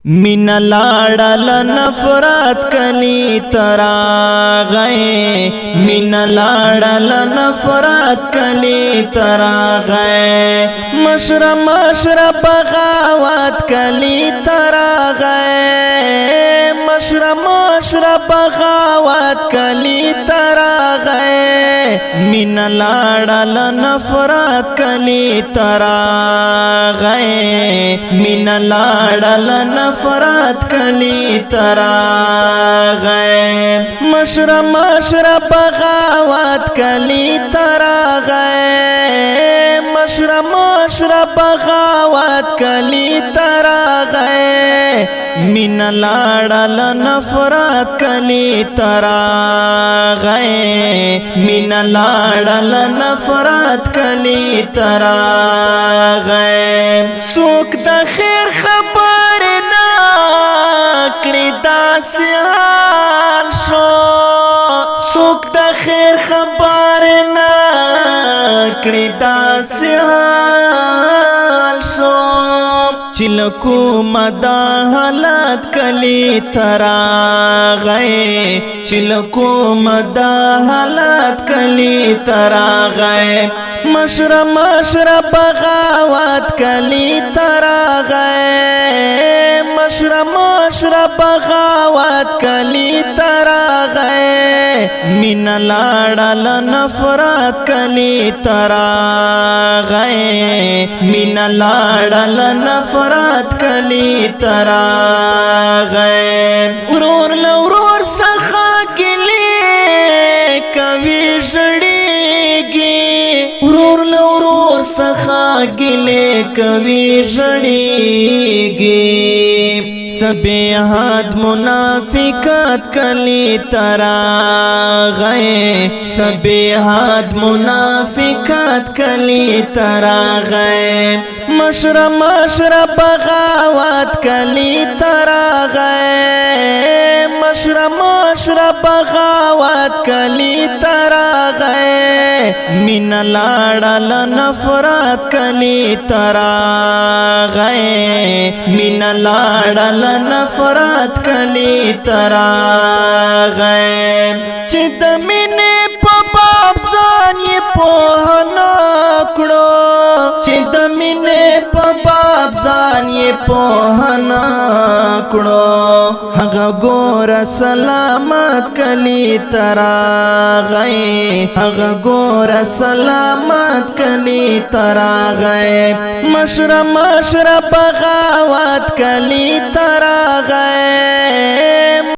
من لاړل نفرت کلی ترا غئے من لاړل نفرت کلی ترا غئے مشر بغاوت کلی ترا غئے مشر بغاوت کلی ترا غئے من لاړل نفرت کلی ترا غئے من لاړل نفرت کلی ترا غئے مشر بغاوت کلی ترا غئے مشر بغاوت کلی ترا غئے من لاړل نفرت کلی ترا غئے من لاړل نفرت کلی ترا غئے سوک د خیر خبر کړي داسې حال شو څوک د خیر خبر نه کړي داسې حال شو چې له کومه دا حالت کلی ترا غئے چې له کومه دا حالت کلی ترا غئے مشر بغاوت کلی ترا غئے مشر بغاوت کلی ترا غئے من لاړل نفرت کلی ترا غئے من لاړل نفرت کلی ترا غئے ورور لورور څخه ګلې کوي ژړېږي ورور لورور څخه ګلې کوي ژړېږي سبیحات منافقت کلی ترا غئے سبیحات منافقت کلی ترا غئے مشر بغاوت کلی ترا غئے مشر بغاوت کلی ترا غئے من لاړل نفرت کلی ترا غئے من لاړل نفرت کلی ترا غئے چې د مینې په باب ځان یې پوه نه کړو چې د مینې په باب ځان یې پوه نه کړو هغه ګوره سلامت کلی ترا غئے هغه ګوره سلامت کلی ترا غئے مشر بغاوت کلی ترا غئے